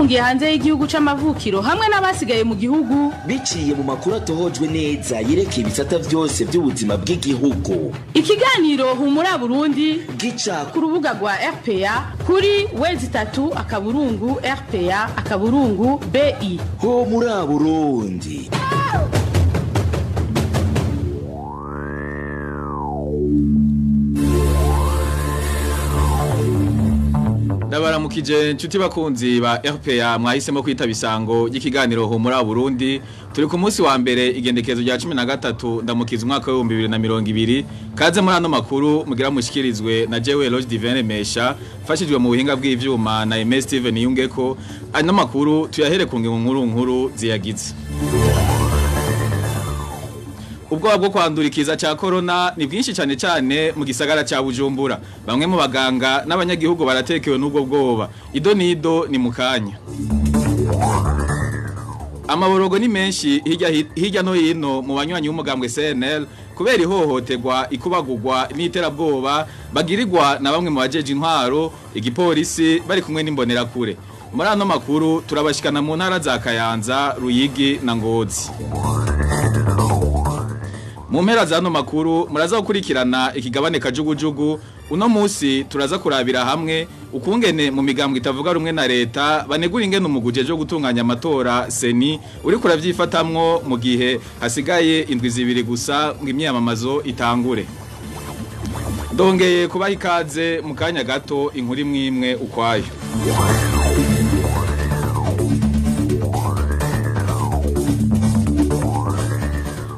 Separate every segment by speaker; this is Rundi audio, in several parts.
Speaker 1: bahungiye hanze y'igihugu c'amavukiro hamwe n'abasigaye mu gihugu
Speaker 2: biciye mu makuru atohojwe neza yerekeye ibisata vyose by'ubuzima bw'igihugu.
Speaker 1: Ikiganiro Humura Burundi
Speaker 2: gica
Speaker 1: ku rubuga rwa RPA kuri www.rpa.bi.
Speaker 2: Humura Burundi.
Speaker 3: Ndabaramukije nshuti bakunzi ba RPA mwahisemo kwitaba isango y'ikiganiro Humura Burundi. Turi ku munsi wa mbere igendekezo rya 13 Ndamukiza umwaka wa 2020. Kaze muri ano makuru mugira mushikirizwe na jewe Eloge Divin REMESHA fashijwe mu buhinga bw'ivyuma na Steven Yungeko. Ano makuru tuyahere ku ngiro nkuru ziyagize. Ubwoba bwo kwandurikiza cha corona ni bwinshi cyane cyane mu gisagara cha Bujumbura. Bamwe mu baganga n'abanyagihugu baratekewe n'ubwo bwoba. Ido nido ni mukanya. Amaborogo ni menshi hirya no hino mu banywanyi b'umugambwe CNL kubera ihohoterwa ikubagurwa n'iterabwoba bagirirwa na bamwe mu bajeje intwaro igipolisi bari kumwe n'imbonera kure. Muri ano makuru turabashikana mu ntara za Kayanza, Ruyigi na Ngozi. Mu mpera zano makuru muraza gukurikirana ikigabane kajugujugu. Uno musi turaza kurabira hamwe ukungene mu migambwe itavuga rumwe na leta banegura ingene umuguje jo gutunganya amatora seni uri kuravyifatamwo mu gihe hasigaye indwi zibiri gusa ngo imyamamazo itangure. Ndongeye kubaha ikaze mu kanya gato inkuru imwe ukwayo.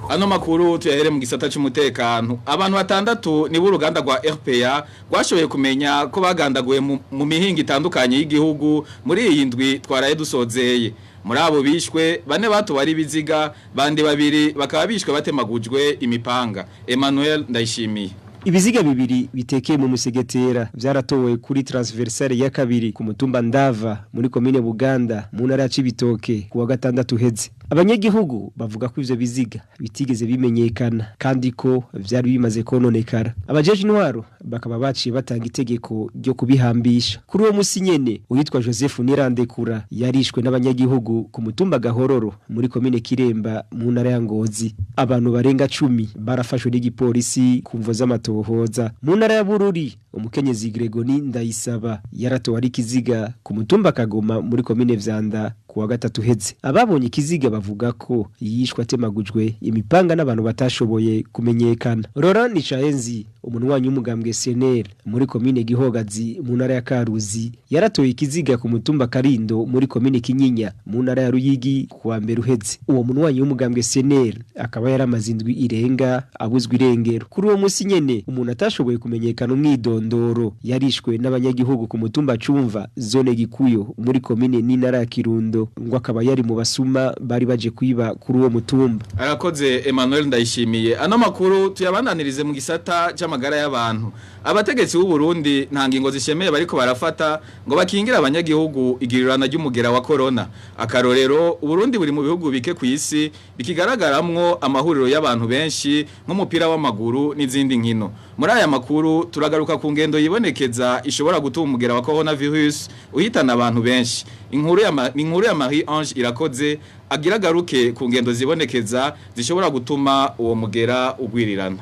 Speaker 3: Ano makuru tuyahere mu gisata cy'umutekano. Abantu batandatu ni uruganda rwa RPA rwashoboye kumenya ko bagandaguye mu mihinga itandukanye y'igihugu muri iyi ndwi twaraye dusozeye. Muri abo bishwe bane bato bari biziga bandi babiri bakaba bishwe batemagujwe imipanga. Emmanuel Ndayishimiye.
Speaker 4: Ibiziga bibiri bitekeye mu musegetera vyaratowe kuri transversale ya kabiri ku mutumba Ndava muri komine Buganda mu ntara ya Cibitoke kuwa gatandatu heze. Abanyagihugu bavuga ko ivyo biziga bitigeze bimenyekana kandi ko vyari bimaze kononekara. Abajeje intwaro bakaba baciye batanga itegeko ryo kubihambisha. Kuri uwo musi nyene uyitwa Joseph Nirandekura yarishwe n'abanyagihugu ku mutumba Gahororo muri komine Kiremba mu ntara ya Ngozi. Abantu barenga 10 barafashwe n'igipolisi kumvo z'amatohoza. Mu ntara ya Bururi umukenyezi Gregoni Ndayisaba yaratowe ari kiziga ku mutumba Kagoma muri komine Vyanda kuwa gatatu heze. Ababonye kiziga bavuga ko yishwe atemagujwe imipanga n'abantu batashoboye kumenyekana. Laurent Nicaenzi umunwanyi w'umugambwe CNL muri komine Gihogazi mu ntara ya Karuzi yaratoye ikiziga ku mutumba Karindo muri komine Kinyinya mu ntara ya Ruyigi kuwa mbere uheze. Uwo munwanyi w'umugambwe CNL akaba yaramaze indwi irenga abuzwe irengero. Kuri uwo musi nyene umuntu atashoboye kumenyekana umwidondoro yarishwe n'abanyagihugu ku mutumba Cumva zone Gikuyo muri komine n'intara ya Kirundo ngo akaba yari mu basuma bari baje kwiba kuri uwo mutumba.
Speaker 3: Arakoze Emmanuel Ndayishimiye. Ano makuru tuyabandanirize mu gisata c'amagara y'abantu. Abategetsi b'u Burundi nta ngingo zishemeye bariko barafata ngo bakingira abanyagihugu igirirana ry'umugera wa corona. Akarorero u Burundi buri mu bihugu bike ku isi bikigaragaramwo amahuriro y'abantu benshi nk'umupira w'amaguru n'izindi nkino. Muri aya makuru turagaruka ku ngendo yibonekeza ishobora gutuma umugera wa coronavirus uhitana abantu benshi. Inkuru ya Marie Ange Irakoze agira garuke ku ngendo zibonekeza zishobora gutuma uwo mugera ugwirirana.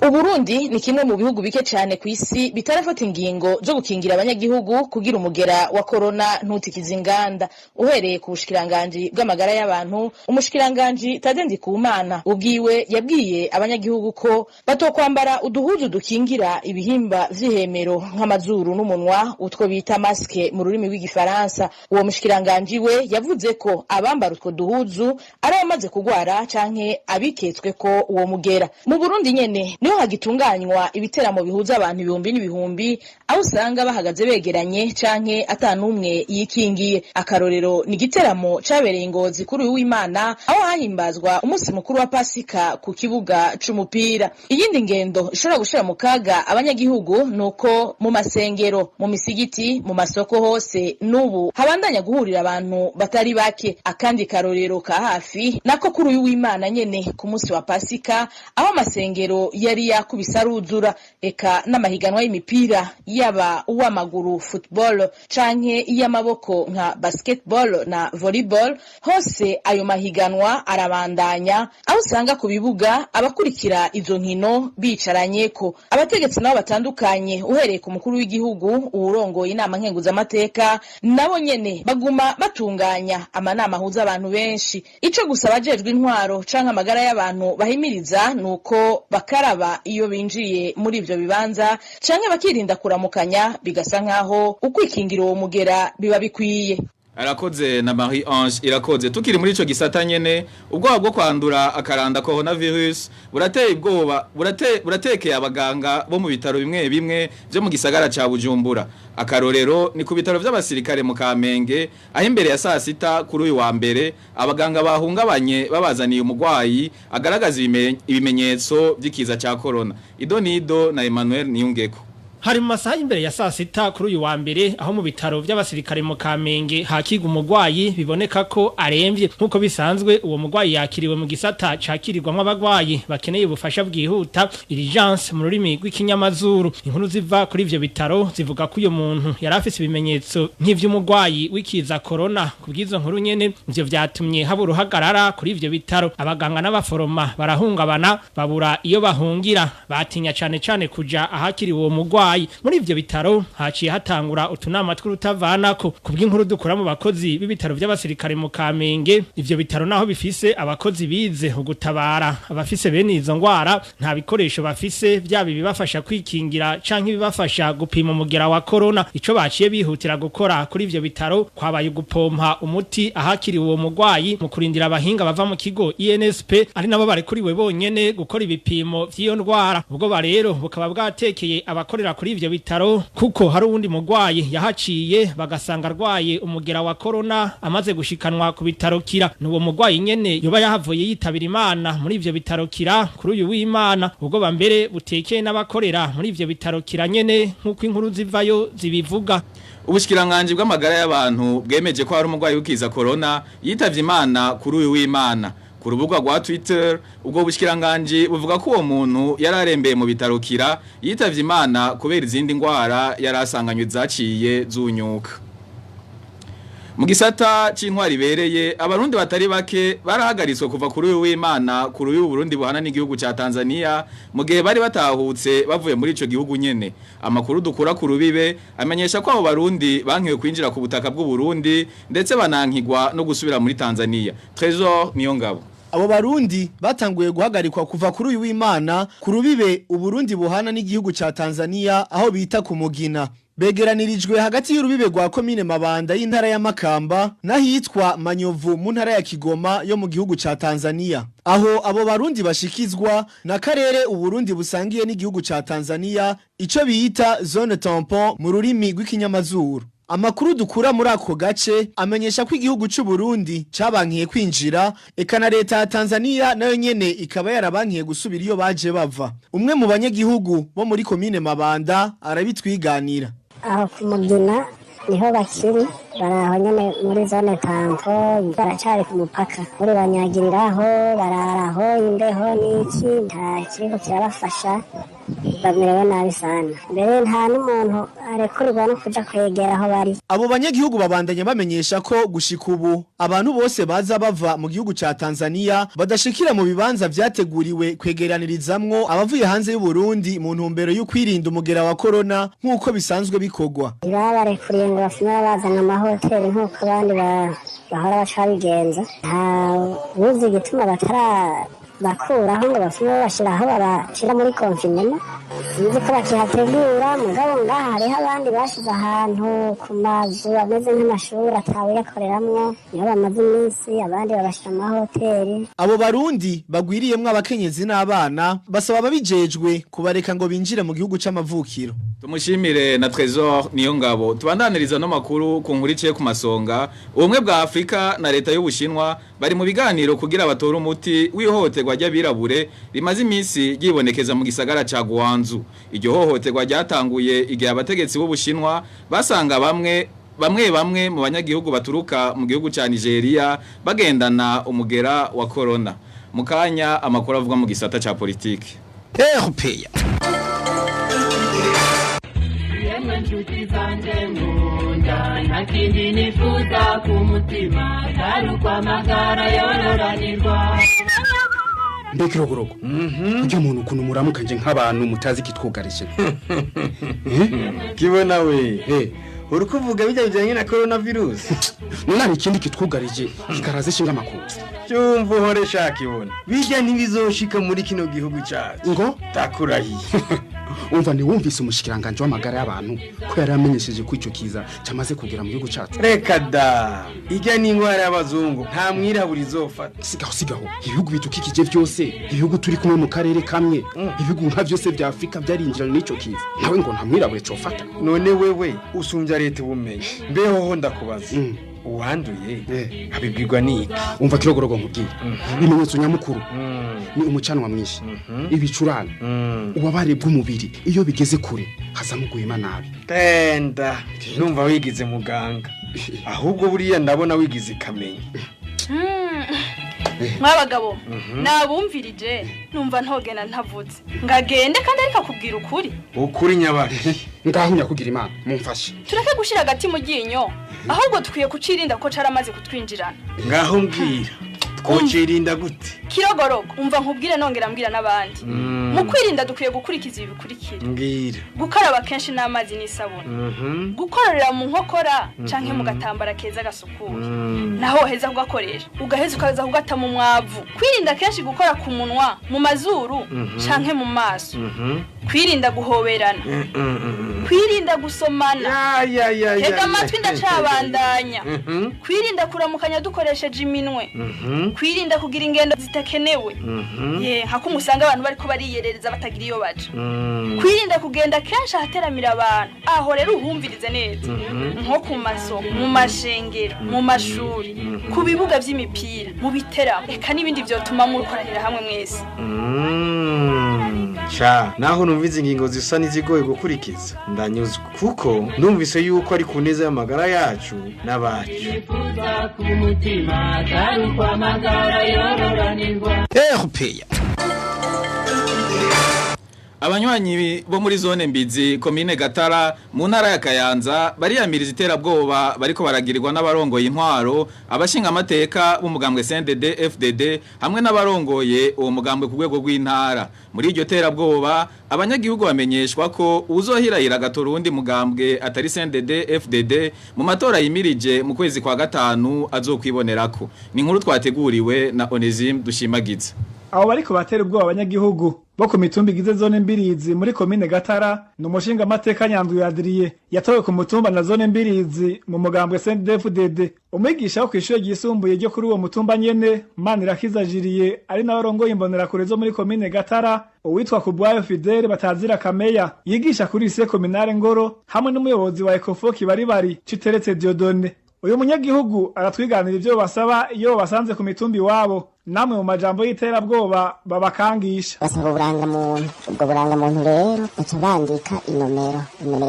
Speaker 5: Uburundi ni kimwe mu bihugu bike cyane ku isi bitarafata ingingo zo gukingira abanyagihugu kugira umugera wa corona ntutikiza inganda. Uhereye ku bushikiranganje bw'amagara y'abantu, umushikiranganje Tadendi Kumana ubwiwe yabwiye abanyagihugu ko batokwambara uduhuzu dukingira ibihimba vy'ihemero nk'amazuru n'umunwa utwo bita maske mu rurimi rw'igifaransa. Uwo mushikiranganje we yavuze ko abambara utwo duhuzu ari abamaze kugwara canke abiketswe ko uwo mugera. Mu Burundi nyene niho hagitunganywa ibiteramo bihuza abantu ibihumbi n'ibihumbi aho usanga bahagaze begeranye canke atanumwe yikingiye. Akarorero ni igiteramo cabereye Ngozi kuri w'Imana aho hahimbazwa umunsi mukuru wa Pasika ku kibuga c'umupira. Iyindi ngendo ishobora gushira mu kaga abanyagihugu nuko mu masengero, mu misigiti, mu masoko hose nubu habandanya guhurira abantu batari bake. Akandi karorero ka hafi nako kuri w'Imana nyene ku munsi wa Pasika aho amasengero ya yari yakubise aruzura, eka n'amahiganwa y'imipira yaba uw'amaguru football canke iy'amaboko nka basketball na volleyball, hose ayo mahiganwa arabandanya, aho usanga ku bibuga abakurikira izo nkino bicaranyeko. Abategetsi nabo batandukanye uhereye ku mukuru w'igihugu, uwurongoye inama nkenguzamateka, nabo nyene baguma batunganya amanama ahuza abantu benshi. Ico gusa abajejwe intwaro canke amagara y'abantu bahimiriza nuko bakaraba iyo binjiye muri ivyo bibanza canke bakirinda kuramukanya, bigasa nkaho ukwikingira uwo mugera biba bikwiye.
Speaker 3: Arakoze na Marie Ange irakoze. Tukiri muri ico gisata nyene, ubwoba bwo kwandura akaranda coronavirus burateye ubwoba, buratekeye abaganga bo mu bitaro bimwe bimwe byo mu gisagara ca Bujumbura. Akarorero ni ku bitaro vy'abasirikare mu Kamenge, aho imbere ya saa sita kuri uyu wa mbere abaganga bahungabanye babazaniye umugwayi agaragaza ibimenyetso by'ikiza ca corona. Idonido na Emmanuel Niyungeko.
Speaker 6: Hari mu masaha imbere ya saa sita kuri uyu wa mbere, aho mu bitaro by'abasirikare mu Kamenge hakiga umugwayi biboneka ko aremvye. Nkuko bisanzwe uwo mugwayi yakiriwe mu gisata cakirirwamwe abagwayi bakeneye ubufasha bwihuta, urgence mu rurimi rw'ikinyamazuru. Inkuru ziva kuri ivyo bitaro zivuga ko uyo muntu yari afise ibimenyetso nk'ivy'umugwayi w'ikiza corona. Kubwizo nkuru nyene ivyo vyatumye haba uruhagarara kuri ivyo bitaro. Abaganga n'abaforoma barahungabana, babura iyo bahungira, batinya cane kuja ahakiriwe uwo mugwayi. Muri ivyo bitaro haciye hatangura utunama tw'urutavanako. Kubw'inkuru dukura mu bakozi b'ibitaro by'abasirikare mu Kamenge, ivyo bitaro naho bifise abakozi bize ugutabara abafise bene izo ngwara, nta bikoresho bafise byabi bibafasha kwikingira canke bibafasha gupima umugera wa corona. Ico baciye bihutira gukora kuri ivyo bitaro kwabaye gupompa umuti ahakiri uwo mugwayi mu kurindira abahinga bava mu kigo INSP, ari nabo barekuriwe bonyene gukora ibipimo vy'iyo ndwara. Ubwo barero bukaba bwatekeye abakorera kuri ivyo bitaro, kuko hari uwundi mugwayi yahaciye bagasanga arwaye umugera wa corona amaze gushikanwa ku bitaro kira. Nuwo mugwayi nyene yoba yahavuye yitabira Imana muri ivyo bitaro kira kuri uyu w'Imana. Ubwo bambere butekeye n'abakorera muri ivyo bitaro kira nyene, nkuko inkuru zivayo zibivuga.
Speaker 3: Ubushikiranganje bw'amagara y'abantu bwemeje ko hari umugwayi w'ikiza corona yitavye Imana kuri uyu w'Imana. Ku rubuga rwa Twitter, ubwo bushikiranganje buvuga ko uwo muntu yararembeye mu bitaro kira yitavye Imana kubera izindi ngwara yarasanganywe zaciye zunyuka. Mu gisata c'intwari bereye, abarundi batari bake barahagaritswe kuva kuri uyu w'Imana kuri uyu Burundi buhana n'igihugu ca Tanzania mu gihe bari batahutse bavuye muri ico gihugu nyene. Amakuru dukura ku rubibe amenyesha ko abo barundi bankiwe kwinjira ku butaka bw'u Burundi ndetse banankigwa no gusubira muri Tanzania. Trésor Niyongabo.
Speaker 7: Abo barundi batanguye guhagarikwa kuva kuri uyu w'Imana ku rubibe Uburundi buhana n'igihugu ca Tanzania, aho bita ku Mugina. Begeranirijwe hagati y'urubibe rwa komine Mabanda y'intara ya Makamba n'ahitwa Manyovu mu ntara ya Kigoma yo mu gihugu ca Tanzania. Aho abo barundi bashikizwa na karere Uburundi busangiye n'igihugu ca Tanzania, ico bita zone tampon mu rurimi rw'ikinyamazuru. Amakuru dukura muri ako gace amenyesha ko igihugu c'u Burundi cabankiye kwinjira, eka na leta ya Tanzania nayo nyene ikaba yarabankiye gusubira iyo baje bava. Umwe mu banyagihugu bo muri komine Mabanda arabitwiganira.
Speaker 8: Aho ku Mugina niho bakiri, baraho nyene muri zone tampo, baracari ku mupaka. Muri banyagiriraho, bararaho, imbeho n'iki, nta kiriko kirabafasha, bamerewe nabi sana. Mbere nta n'umuntu arekurirwa no kuja kwegera aho bari.
Speaker 7: Abo banyagihugu babandanya bamenyesha ko gushika ubu abantu bose baza bava mu gihugu ca Tanzania badashikira mu bibanza vyateguriwe kwegeranirizamwo abavuye hanze y'u Burundi mu ntumbero yo kwirinda umugera wa corona nk'uko bisanzwe bikogwa.
Speaker 8: Babarekuriye ngo bafime bazana amahoteli nk'uko abandi bahora baca bigenza. Nta buzi gituma bakuraho ngo bafime bashiraho babashira muri confinement. Sinzi ko bakihategura, mugabo ngaha hariho abandi bashize ahantu ku mazu ameze nk'amashuri atawe yakoreramwo, niho bamaze iminsi, abandi babashira mu mahoteli.
Speaker 7: Abo barundi bagwiriyemwo abakenyezi n'abana basaba ababijejwe kubareka ngo binjire mu gihugu c'amavukiro.
Speaker 3: Tumushimire na Trésor Niyongabo. Tubandaniriza no makuru ku nkuru iciye ku masonga. Ubumwe bwa Afrika na leta y'Ubushinwa bari mu biganiro kugira batore umuti w'ihohoterwa ry'abirabure rimaze iminsi ryibonekeza mu gisagara ca Guangzhou. Iryo hohoterwa ryatanguye igihe abategetsi b'Ubushinwa basanga bamwe mu banyagihugu baturuka mu gihugu ca Nigeria bagendana umugera wa corona. Mukanya amakuru avuga mu gisata ca politike.
Speaker 9: RPA.
Speaker 10: Yemwe nshuti zanjye nkunda ntakindi nifuza ku mutima atari ukwamagara yororanirwa.
Speaker 9: Mbega irogorogo ujya muntu ukuntu muramukanje nk'abantu mutazi kitwugarije
Speaker 11: kibona we uri kuvuga bijya bijyanye na coronavirus
Speaker 9: none ikindi kitwugarije kikaraze shinga makuru
Speaker 11: cyumva uhore shaka ibona bijya ntibizoshika muri kino gihugu cyacu
Speaker 9: ngo
Speaker 11: takurahiye
Speaker 9: umva wumvise umushikiranganje w'amagara y'abantu ko yari amenyesheje ko icyo kiza cyamaze kugera mu gihugu cyacu.
Speaker 11: Reka da ijya n'ingwara y'abazungu nta mwirabura izofata.
Speaker 9: Sigaho ibihugu bitukikije byose ibihugu turi kumwe mu karere kamwe ibihugu nka byose bya Afrika byarinjira n'icyo kiza nawe ngo nta mwirabura cofata.
Speaker 11: None wewe usumbya leta ubumenyi mbeho ho ndakubaza uwanduye abibwirwa niki?
Speaker 9: Umva kirogorogo nkubwira ibimenyetso nyamukuru ni umucanwa mwinshi ibicurane ubabare bw'umubiri iyo bigeze kure hazamuguhema nabi.
Speaker 11: Tenda numva wigize muganga ahubwo buriya ndabona wigize kamenya.
Speaker 12: Mwabagabo nabumvirije numva ntogena ntavutse ngagende kandi ariko kubwira
Speaker 11: ukuri nyabaki
Speaker 9: ngaho nyakugira Imana mumfashe
Speaker 12: tureke gushira agati mu ginyo ahubwo tukwiye kucirinda ko caramaze kutwinjirana.
Speaker 11: Ngaho mbwira twocirinda gute?
Speaker 12: Kirogorogo umva nkubwire nongera mbwira n'abandi mu kwirinda dukwiye gukurikiza ibi bikurikira.
Speaker 11: Mbwira
Speaker 12: gukaraba kenshi n'amazi n'isabune gukorera mu nkokora canke mu gatambara keza gasukuye naho heza kugakoresha ugaheza ukaza kugata mu mwavu. Kwirinda kenshi gukora ku munwa mu mazuru canke mu maso kwirinda guhoberana kwirinda gusomana tega amatwi ndacabandanya kwirinda kuramukanya dukoresheje iminwe kwirinda kugira ingendo zitakenewe hako umusanga abantu bariko bariyerereza batagira iyo baje kwirinda kugenda kenshi ahateramira abantu aho rero uhumvirize neza nko ku masoko mu mashengero mu mashuri ku bibuga vy'imipira mu biteramo eka n'ibindi vyotuma mukoranira hamwe mwese.
Speaker 11: Naho numvize ingingo zisa n'izigoye gukurikiza ndanyuzwe kuko numvise yuko ari ku neza y'amagara yacu n'abacu.
Speaker 9: RPA.
Speaker 3: Abanywanyi bo muri zone Mbizi komine Gatara mu ntara ya Kayanza bariyamiriza iterabwoba bariko baragirirwa n'abarongoye intwaro abashinga amateka b'umugambwe CNDD FDD hamwe n'abarongoye uwo mugambwe ku rwego rw'intara. Muri iryo terabwoba abanyagihugu bamenyeshwa ko uzohirahira gatora undi mugambwe atari CNDD FDD mu matora yimirije mu kwezi kwa gatanu azokwibonerako. Ni inkuru twateguriwe na Onesime Dushimagiza.
Speaker 13: Abo bariko batera ubwoba abanyagihugu bo ku mitumba igize zone Mbirizi muri komine Gatara no mushinga amateka Nyandu yadiriye yatowe ku mutumba na zone Mbirizi mu mugambwe CNDD-FDD. Umwigisha wo kw'ishure ryisumbuye ryo kuri uwo mutumba nyene Manirakiza Jiriye ari nabarongoye imbonera kure zo muri komine Gatara uwitwa Kubwayo Fidele batazira Kameya yigisha kuri lycée communale Ngoro hamwe n'umuyobozi wa Ecofoki bari Citeretse Diodone. Uyu munyagihugu aratwiganira ivyo basaba iyo basanze ku mitumbi wabo namwe mu majambo y'iterabwoba babakangisha.
Speaker 8: Basaba uburangamuntu ubwo burangamuntu rero baca bandika inomero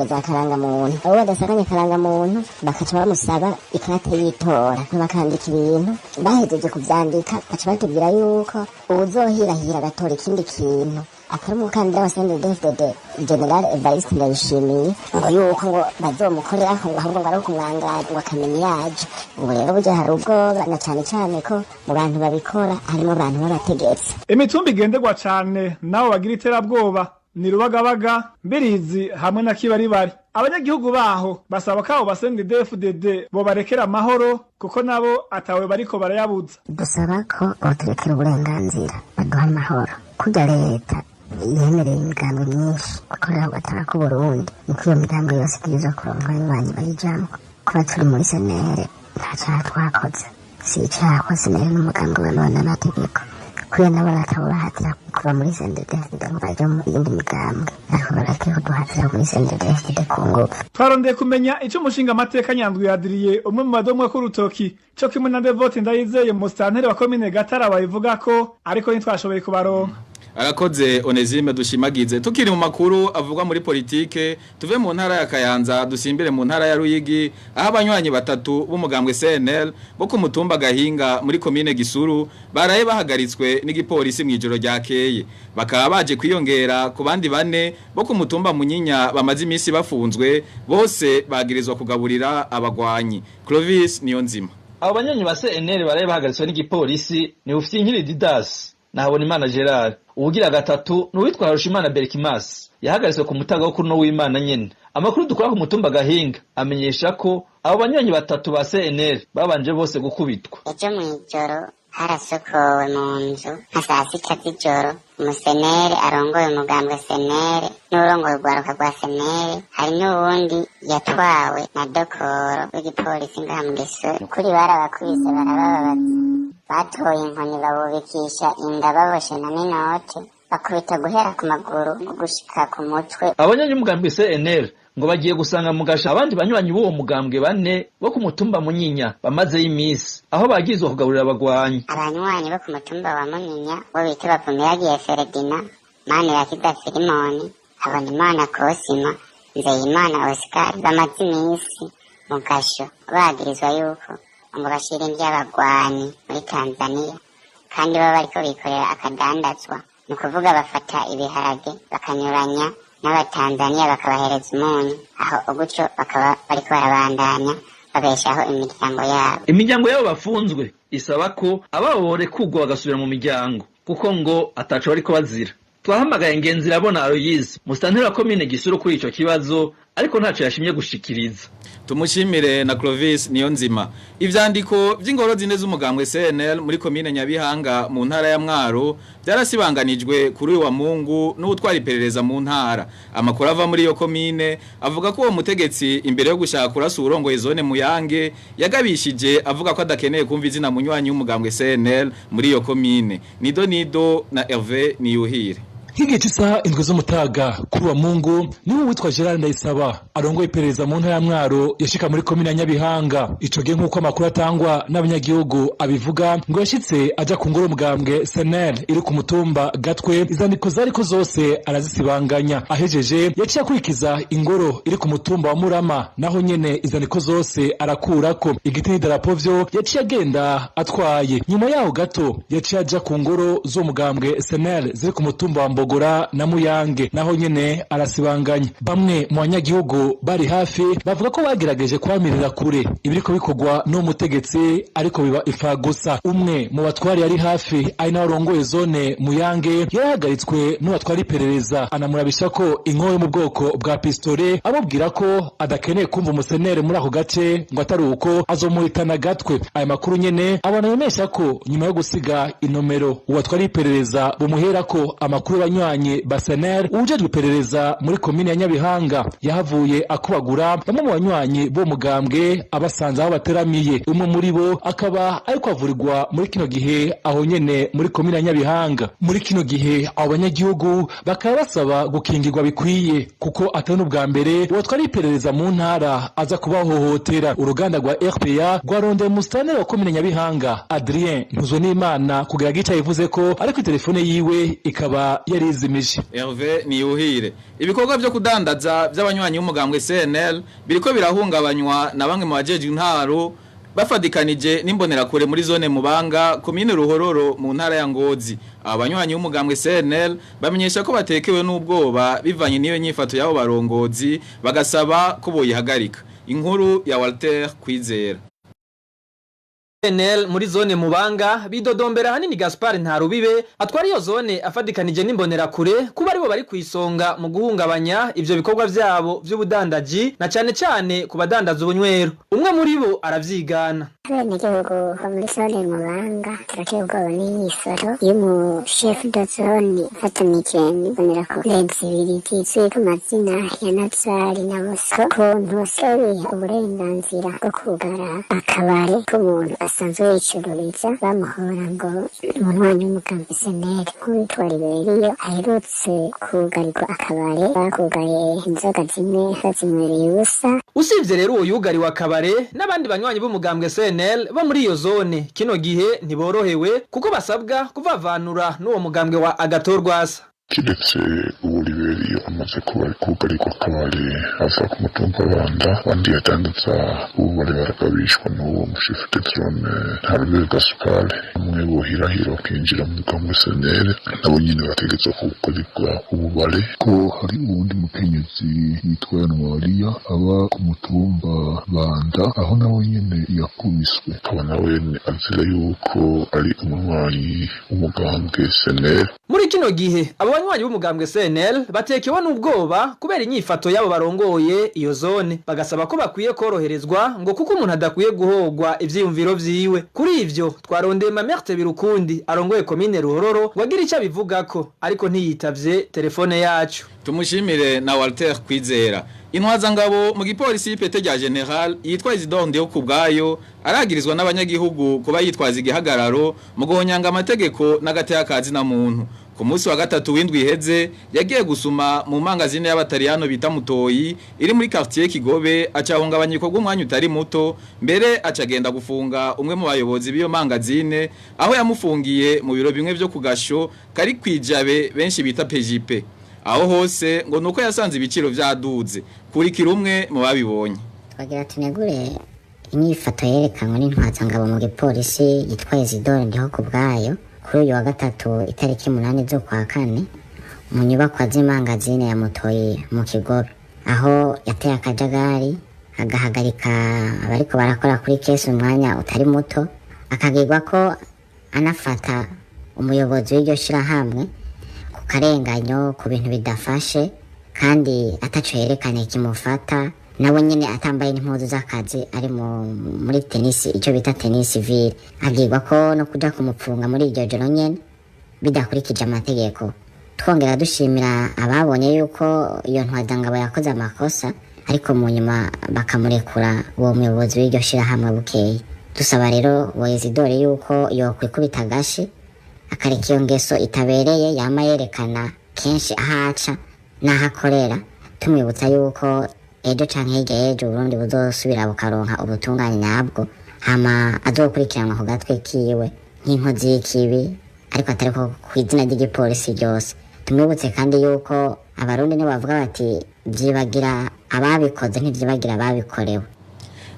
Speaker 8: za karangamuntu abo badasanganye karangamuntu bakaca bamusaba ikarata y'itora bakandika ibintu bahejeje kuvyandika baca batubwira yuko uzohirahira agatora ikindi kintu akari umukandida wa CNDD-FDD General Evariste Ndayishimiye ngo yuko ngo bazomukoreraho ngo ahubwo ngo ari ukumwangaza ngo akamenya yaje. Ubu rero burya hari ubwoba na cane ko mu bantu babikora harimo abantu b'abategetsi.
Speaker 13: Imitumba igenderwa cane nabo bagira iterabwoba ni Rubagabaga, Mbirizi hamwe na Kibaribari. Abanyagihugu baho basaba ko abo CNDD-FDD bo barekera amahoro kuko nabo atawe bariko barayabuza.
Speaker 8: Dusaba ko boturekera uburenganzira baduha amahoro kurya leta yemereye imigambi myinshi gukorera gatara ku Burundi niko iyo migambi yose iza kuronka y'abantu bayijamwo kuba turi muri senere nta cyaha twakoze si icyaha ko senere n'umugambi wemewe n'amategeko kuya nabo batabo bahatira kuba muri CNDD-FDD ngo baje mu yindi migambi ariko barateye kuduhatira muri CNDD-FDD ku ngufu.
Speaker 13: Twarondeye kumenya ico umushinga amateka Nyandu yadiriye umwe mu badomwe ku rutoki co kimwe na Devote Ndayizeye mu stanteri wa komine Gatara bayivuga ko ariko ntitwashoboye kubaronka.
Speaker 3: Arakoze Onesime dushimagize tukiri mu makuru avugwa muri politike tuve mu ntara ya Kayanza dusimbire mu ntara ya Ruyigi aho abanywanyi batatu b'umugambwe CNL bo ku mutumba Gahinga muri commune Gisuru baraye bahagaritswe n'igipolisi mu ijoro ryakeye bakaba baje kwiyongera ku bandi bane bo ku mutumba Munyinya bamaze iminsi bafunzwe bose bagirizwa kugaburira abagwanyi Clovis Niyonzima.
Speaker 14: Abo banywanyi ba CNL baraye bahagaritswe n'igipolisi ni ufite inkiri Didas na Habonimana Gerard ubugira gatatu n'uwitwa Harushimana Berkimas yahagaritswe ku mutaga wo kuno w'Imana nyene. Amakuru dukora ku mutumba Gahinga amenyesha ko abo banywanyi batatu ba CNL babanje bose gukubitwa.
Speaker 15: Ejo mw'ijoro harasokowe mu nzu nka saa sita z'ijoro umusenere arongoye umugambwe senere n'urongoye urwaruka rwa senere hari n'uwundi yatwawe na dokoro w'igipolisi ngaha mu Gisuru kuri barabakubise barababaza batoye inkoni babubikisha inda baboshe na minote bakubita guhera ku maguru gushika ku mutwe.
Speaker 14: Abanywanyi b'umugambwe CNL ngo bagiye gusanga mugasha abandi banywanyi b'uwo mugambwe bane bo ku mutumba Munyinya bamaze y'imisi aho bagizwe kugaburira abagwanyi.
Speaker 15: Abanywanyi bo ku mutumba wa Munyinya bo bita Bavumiragiye Feredina, Manirakiza Filimoni, Habonimana Cosima, Nzeyimana Oscar bamaze imisi mugasho bagirizwa yuko ngo bashira ivy'abagwanyi muri Tanzania kandi baba bariko bikorera akadandazwa ni kuvuga bafata ibiharage bakanyuranya n'abatanzania bakabahereza umunyu aho gutyo bakaba bariko barabandanya babeshaho imiryango yabo.
Speaker 14: Imiryango yabo bafunzwe isaba ko ababore kugwa bagasubira mu miryango kuko ngo ataco bariko bazira. Twahamagaye Ngenzi Rabona Aloyize musitanteri wa commune Gisuru kuri ico kibazo ariko ntaco yashimye gushikiriza.
Speaker 3: Tumushimire na Clovis Niyonzima. Ivyandiko vy'ingoro zine z'umugambwe CNL muri commune Nyabihanga mu ntara ya Mwaro byarasibanganijwe kuri uyu wa Mungu n'ubutwari iperereza mu ntara. Amakuru ava muri iyo commune avuga ko uwo mutegetsi imbere yo gushaka kurasa urongoye zone Muyange yagabishije avuga ko adakeneye kumva izina munywanyi w'umugambwe CNL muri iyo commune. Nido na Hervé Niyuhire.
Speaker 16: Higice isaha indwi z'umutaga kuri wa Mungu niwe witwa Gerard Ndayisaba arongoye iperereza mu ntara ya Mwaro yashika muri komine ya Nyabihanga. Ico gihe nkuko amakuru atangwa n'abanyagihugu abivuga ngo yashitse aja ku ngoro mugambwe CNL iri ku mutumba Gatwe izandiko zariko zose arazisibanganya ahejeje yaciye akurikiza ingoro iri ku mutumba wa Murama naho nyene izandiko zose arakurako igiti n'idarapo vyo yaciye agenda atwaye. Nyuma yaho gato yaciye aja ku ngoro zo mugambwe CNL ziri ku mutumba wa Gora na Muyange naho nyene arasibanganya. Bamwe mu banyagihugu bari hafi bavuga ko bagerageje kwamirira kure ibiriko bikogwa no mutegetsi ariko biba ifa gusa. Umwe mu batwari yari hafi ari na rongoye zone Muyange yahagaritswe n'ubatwari iperereza anamurabisha ko inkoyo mu bwoko bwa pistole abubwira ko adakeneye kumva umusenere muri ako gace ngo atari uko azomuhitana Gatwe. Aya makuru nyene abana yemesha ko nyuma yo gusiga inomero ubatwari iperereza bumuhera ko amakuru abanywanyi basener ujejwe iperereza muri komine ya Nyabihanga yahavuye akubagura bamwe mu banywanyi bo mugambwe abasanze aho bateramiye. Umwe muri bo akaba ari kwavurirwa muri kino gihe aho nyene muri komine ya Nyabihanga. Muri kino gihe abo banyagihugu bakaba basaba gukingirwa bikwiye kuko atari n'ubwa mbere uwatwara iperereza mu ntara aza kubahohotera. Uruganda rwa RPA rwarondeye musitanteri wa komine Nyabihanga Adrien Ntuzonimana kugira gica yivuze ko ari ku telefone yiwe ikaba yarizimije.
Speaker 3: Hervé Niyuhire. Ibikorwa byo kudandaza by'abanywanyi b'umugambwe CNL biriko birahungabanywa na bamwe mu bajeje intaro bafadikanije n'imbonera kure muri zone Mubanga komine Ruhororo mu ntara ya Ngozi. Abanywanyi b'umugambwe CNL bamenyesha ko batekewe n'ubwoba bivanye niyo nyifato yabo barongozi bagasaba ko boyihagarika. Inkuru ya Walter Kwizera.
Speaker 17: CNL muri zone Mubanga bidodombera hanini Gaspard Ntarubibe atwara iyo zone afadikanije n'imbonera kure kuba aribo bari kwisonga mu guhungabanya ivyo bikorwa vyabo vy'ubudandaji na cane ku badandaza ubunywero. Umwe muri bo aravyigana.
Speaker 8: Abenegihugu bo muri zone Mubanga turatewe ubwoba n'iyisoro y'umushefu de zone afatanije n'imbonera kure zibiri zizwe ku mazina ya Nazari na Bosco kuntu basabiye uburenganzira bwo kugara akabare k'umuntu asanzwe yicururiza bamuhora ngo umunywanyi w'umugambi seneri nk'uwitwa Liberiyo aherutse kugarirwa akabare bakugaye inzoga zimwe bazinywereye ubusa.
Speaker 17: Usivye rero uwo yugariwe akabare n'abandi banywanyi b'umugambwe CNL bo muri iyo zone kino gihe ntiborohewe kuko basabwa kuvavanura n'uwo mugambwe wa Agatorwasa.
Speaker 18: Kiretse ubu Liberiyo amaze kuba kugarirwa akabare ava ku mutumba Banda abandi yatandutsa ubu baragabishwa n'uwo mushifite zone Harbe Gaspar umwe buhirahiro kwinjira mu mugambwe CNL nabo nyine bategetswe kugarirwa ububare ko hari uwundi mukenyezi yitwa Maria aba ku mutumba Banda aho nawe nyine yakubiswe akaba nawe azira yuko ari umunywanyi w'umugambwe CNL.
Speaker 17: Muri kino gihe abanywanyi b'umugambwe CNL batekewe n'ubwoba kubera inyifato yabo barongoye iyo zone bagasaba ko bakwiye koroherezwa ngo kuko umuntu adakwiye guhogwa ivyiyumviro vyiwe. Kuri ivyo twarondeye Mamerte Birukundi arongoye komine Ruhororo wagira ico bivugako ariko ntiyitavye telefone yacu.
Speaker 3: Tumushimire na Walter Kwizera. Intwaza ngabo mu gipolisi y'ipete rya General yitwa Isidonde yo kubgayo aragirizwa n'abanyagihugu kuba yitwaza igihagararo mu guhonyanga amategeko n'agateka kazi na muntu. Ku munsi wa gatatu w'indwi iheze yagiye gusuma mu mangazine y'abatariyano bita Mutoyi iri muri quartier Kigobe acahungabanya ikorwa umwanya utari muto mbere acagenda gufunga umwe mu bayobozi b'iyo mangazine aho yamufungiye mu biro bimwe byo kugasho kari kwijabe benshi bita PJP. Aho hose ngo nuko yasanze ibiciro vyaduze kuri kirumwe mu babibonye.
Speaker 15: Twagira tunegure inyifato yerekanwe n'intwaza ngabo mu gipolisi yitwa Isidore ndiho kubgayo kuri uyu wa gatatu itariki 8 zo kwa kane mu nyubako z'imangazine ya Mutoyi mu Kigobe aho yateye akajagari agahagarika abariko barakora kuri kesi umwanya utari muto akagirwa ko anafata umuyobozi w'iryo shirahamwe ku karenganyo ku bintu bidafashe kandi ataco yerekane kimufata nawe nyene atambaye n'impuzu z'akazi ari muri tennis ico bita tennis civil agirwa ko no kuja kumupfunga muri iryo joro nyene bidakurikije amategeko. Twongera dushimira ababonye yuko iyo ntwadangabo yakoze amakosa ariko mu nyuma bakamurekura uwo muyobozi w'iryo shirahamwe bukeye. Dusaba rero Isidore yuko yokwikubita agashi akareka iyo ngeso itabereye yama yerekana kenshi ahaca n'ahakorera tumwibutsa yuko ejo canke hirya y'ejo Burundi buzosubira bukaronka ubutungane nyabwo hama azokurikiranwa ku gatwe kiwe nk'inkozi y'ikibi ariko atari ko kw'izina ry'igipolisi ryose. Tumwibutse kandi yuko abarundi nibo bavuga bati vyibagira ababikoze ntivyibagira ababikorewe.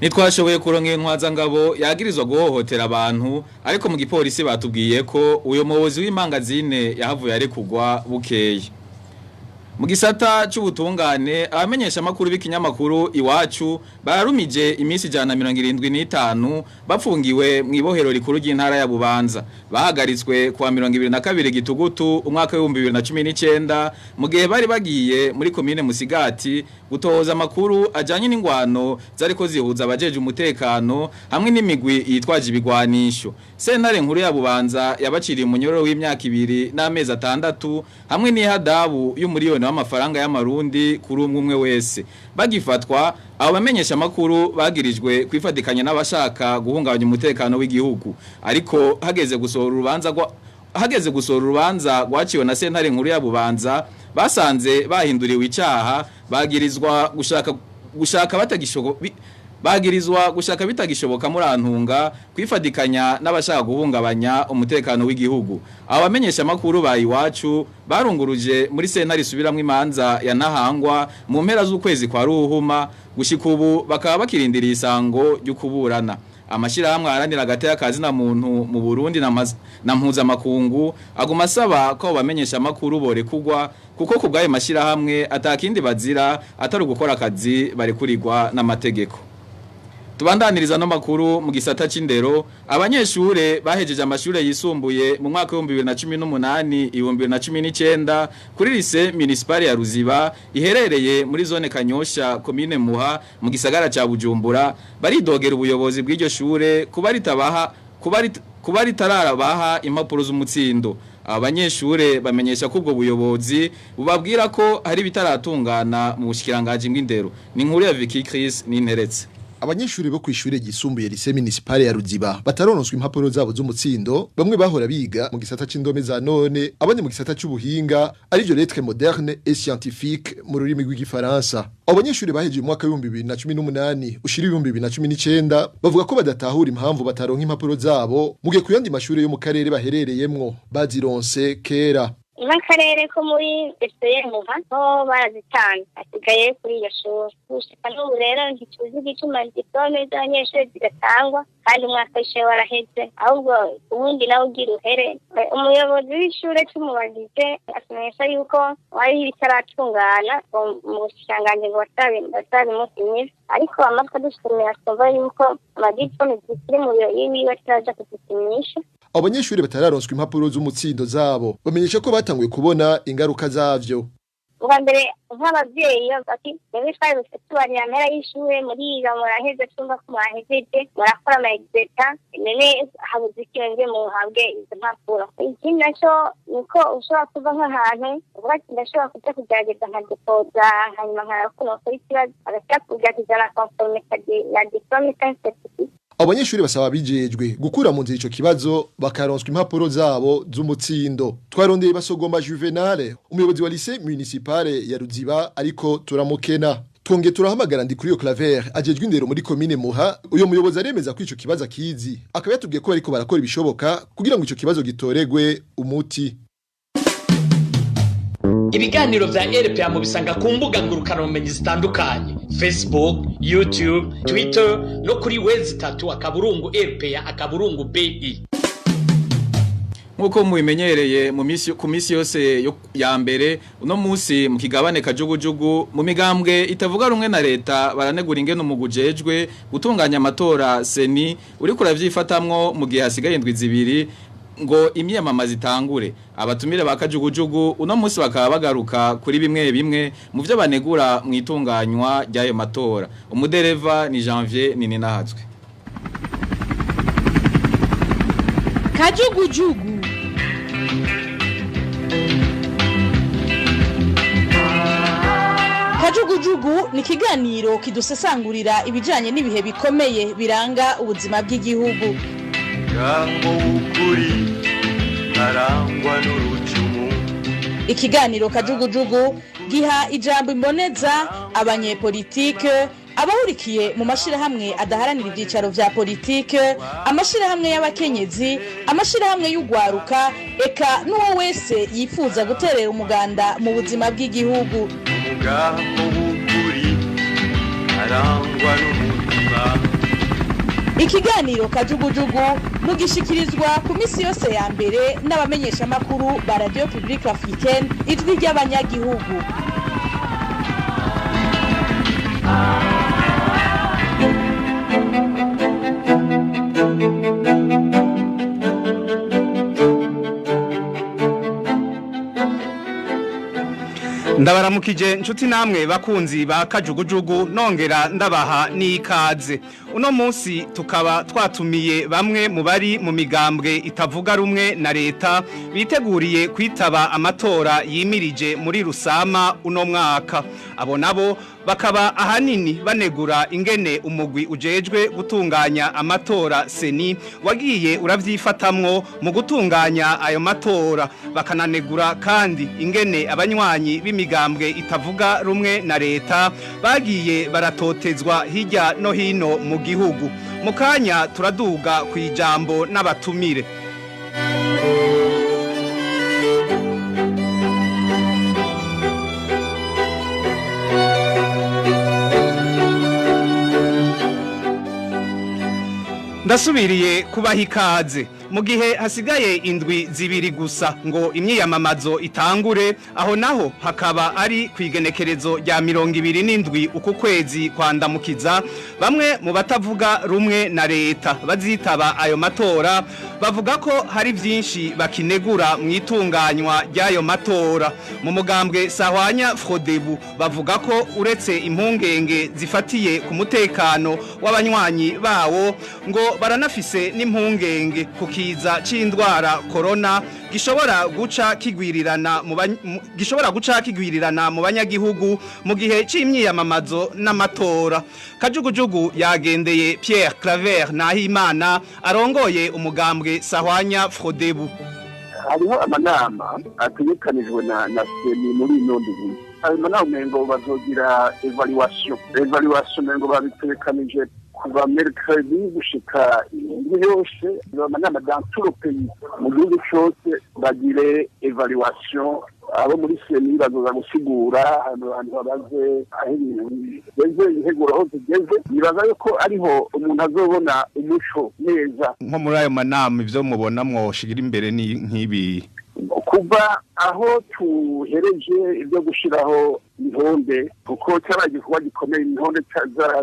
Speaker 3: Nitwashoboye kuronka intwaza ngabo yagirizwa guhohotera abantu ariko mu gipolisi batubwiye ko uyo muyobozi w'imangazine yahavuye ari kugwa bukeye. Mu gisata c'ubutungane abamenyesha makuru b'ikinyamakuru iwacu bararumije imisi 175 bapfungiwe mu ibohero rikuru ry'intara ya Bubanza bahagaritswe kwa 22 gitugutu umwaka wa 2019 mu gihe bari bagiye muri komine Musigati gutoza makuru ajanye n'ingwano zariko zihuza abajeje umutekano hamwe n'imigwi yitwaje ibigwanisho. Sentare nkuru ya Bubanza yabaciriye umunyororo w'imyaka 2 n'amezi 6 hamwe n'ihadabu y'umuriyoni w'amafaranga y'amarundi kuri umwe wese. Bagifatwa abo bamenyesha makuru bagirijwe kwifatikanya n'abashaka guhungabanya umutekano w'igihugu ariko hageze gusohora urubanza rwaciwe na sentare nkuru ya Bubanza basanze bahinduriwe icaha bagirizwa gushaka bitagishoboka murantunga kwifatikanya n'abashaka guhungabanya umutekano w'igihugu. Abo bamenyesha makuru ba iwacu barunguruje muri sentare subiramwe imanza ya Ntahangwa mu mpera z'ukwezi kwa Ruhuma gushika ubu bakaba bakirindiriye isango ryo kuburana. Amashirahamwe aharanira agateka kazi na muntu mu Burundi na mpuzamakungu aguma asaba ko bamenyesha makuru borekugwa kuko kubgaye mashirahamwe atakindi bazira atari gukora akazi barekurirwa n'amategeko. Tubandaniriza no makuru mu gisata c'indero abanyeshure bahejeje amashure yisumbuye mu mwaka wa 2018 2019 kuri lycée municipale ya Ruziba iherereye muri zone Kanyosha komine Muha mu gisagara ca Bujumbura baridogera ubuyobozi bw'iryo shure kuba ritarabaha impapuro z'umutsindo. Abanyeshure bamenyesha ko ubwo buyobozi bubabwira ko hari bitaratungana mu bushikirangaji bw'indero. Ni inkuru ya Vicky Chris n'interetse.
Speaker 19: Abanyeshuri bo kw'ishure ryisumbuye lycée municipale ya Ruziba bataronswa impapuro zabo z'umutsindo bamwe bahora biga mu gisata c'indome za none abandi mu gisata c'ubuhinga arivyo lettres modernes et scientifiques mu rurimi rw'igifaransa. Abanyeshuri baheje mu mwaka wa 2018 ushira 2019 bavuga ko badatahura impamvu bataronka impapuro zabo mugihe kuyandi mashure yo mu karere baherereyemwo bazironse kera.
Speaker 8: Akarere ko muri DCR muha ho barazitanga asigaye kuri iyo shuri gushika n'ubu rero ntituzi igituma diplome z'abanyeshuri zigatangwa kandi umwaka w'ishure waraheze ahubwo ubundi nawe ugira uhere umuyobozi w'ishure cy'umubagize asumenyesha yuko wari bitaratungana mu bushinganje ngo batabimusimye ariko amatwa dushimira twumva yuko amadiplome zikiri mu biro yiwe turaja kuzipimisha.
Speaker 19: Abanyeshuri batararonswa impapuro z'umutsindo zabo bamenyesha ko batanguye kubona ingaruka zavyo.
Speaker 8: Ubwa mbere nk'abavyeyi bati niwe twari tubari amera y'ishure muri muraheze cyumba ko mwahejeje murakora ama exeta nene habuze ikirenge mu habwe izo mpapuro. Ikindi naco niko ushobora kuva nk'ahantu uvuga ati ndashobora kuja kugerageza nka depoza hanyuma nkarakuno kuri ikibazo agacakugira kujana conformité ya diplôme certificat.
Speaker 19: Abanyeshuri basaba bijejwe gukura mu nzira ico kibazo bakaronswa impapuro zabo z'umutsindo. Twarondeye Basogomba Juvenal umuyobozi wa lycée municipale ya Ruziba ariko turamukena. Twongeye turahamagara ndi kuri yo Claver ajejwe indero muri commune Muha uyo muyobozi aremeza ko ico kibazo akizi akaba yatubwiye ko bariko barakora ibishoboka kugira ngo ico kibazo gitoregwe umuti.
Speaker 20: Ibiganiro vya RPA mu bisanga ku mbuga ngurukana bumenyi zitandukanye Facebook, YouTube, Twitter no kuri website akaburungu RPA akaburungu BI.
Speaker 3: Nkuko mubimenyereye ku misi yose ya mbere uno munsi mu kigabane kajugujugu mu migambwe itavuga rumwe na leta baranegura ingene umugujejwe gutunganya amatora seni uri kuravyifatamwo mu gihe hasigaye indwi zibiri ngo imyamamaza itangure. Abatumire bakajugujugu uno munsi bakaba bagaruka kuri bimwe mu byo banegura mu itunganywa ry'ayo matora. Umudereva ni Janvier Nininahatswe.
Speaker 1: Kajugujugu Kajugujugu ni kiganiro kidusesangurira ibijanye n'ibihe bikomeye biranga ubuzima bw'igihugu.
Speaker 10: Jambo ukuri arangwa n'urucumu.
Speaker 1: Ikiganiro Kajugujugu giha ijambo imboneza abanyepolitike abahurikiye mu mashirahamwe adaharanira ibyicaro vya politike, amashirahamwe y'abakenyezi, amashirahamwe y'ugwaruka eka n'uwo wese yifuza guterera umuganda mu buzima bw'igihugu.
Speaker 10: Umugambo ukuri arangwa n'umutima.
Speaker 1: Ikiganiro Kajugujugu mugishikirizwa ku misi yose ya mbere n'abamenyesha makuru ba Radio Publique Africaine ijwi ry'Abanyagihugu.
Speaker 21: Ndabaramukije nshuti namwe bakunzi ba Kajugujugu nongera ndabaha n'ikaze. Uno munsi tukaba twatumiye bamwe mu bari mu migambwe itavuga rumwe na leta biteguriye kwitaba amatora yimirije muri Rusama uno mwaka. Abo nabo bakaba ahanini banegura ingene umugwi ujejwe gutunganya amatora seni wagiye uravyifatamwo mu gutunganya ayo matora. Bakananegura kandi ingene abanywanyi b'imigambwe itavuga rumwe na leta bagiye baratotezwa hirya no hino mu gihugu. Mukanya turaduga kwijambo n'abatumire. Ndasubiriye kubaha ikaze. Mu gihe hasigaye indwi zibiri gusa ngo imyiyamamazo itangure, aho naho hakaba ari kwigenekerezo rya 27 uku kwezi kwa Ndamukiza, bamwe mu batavuga rumwe na leta bazitaba ayo matora bavuga ko hari byinshi bakinegura mu itunganywa ry'ayo matora. Mu mugambwe Sahwanya Frodebu bavuga ko uretse impungenge zifatiye ku mutekano w'abanywanyi bawo ngo baranafise n'impungenge ku kiza c'indwara corona gishobora guca kigwirirana mu banyagihugu mu gihe c'imyiyamamazo n'amatora. Kajugujugu yagendeye Pierre Claver Nahimana arongoye umugambwe Sahwanya Frodebu.
Speaker 2: Hariho amanama ategekanijwe na seni muri nondigi. Ayo manama ngo bazogira evaluation ngo babitekanije kuva mercredi gushika yose amanama dans tout le pays mu gihugu cyose bagire evaluation abo muri seni bazoza gusigura abantu babaze aho ibintu integuro aho zigeze nibaza yuko ariho umuntu azobona umuco neza.
Speaker 21: Nko muri ayo manama ivyo mubona mwoshigira imbere ni nk'ibi
Speaker 2: kuva aho tuhereje ibyo gushiraho intonde kuko cyabaye igikorwa gikomeye intonde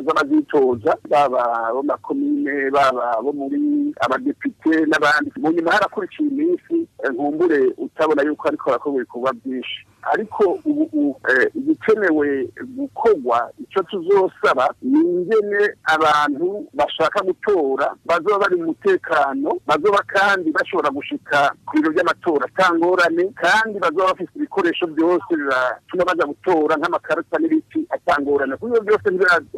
Speaker 2: z'abazitoza baba bo makomine baba bo muri abadepite n'abandi mu nyuma harakurikiye iminsi nkumbure utabona yuko ariko harakorwa ibikorwa byinshi ariko ubu igikenewe gukorwa icyo tuzosaba ni ingene abantu bashaka gutora bazoba bari mu mutekano bazoba kandi bashobora gushika ku biro by'amatora atangorane kandi bazoba bafite ibikoresho byose bibatuma baja gutora nk'amakarita n'ibiti atangorane kuko byose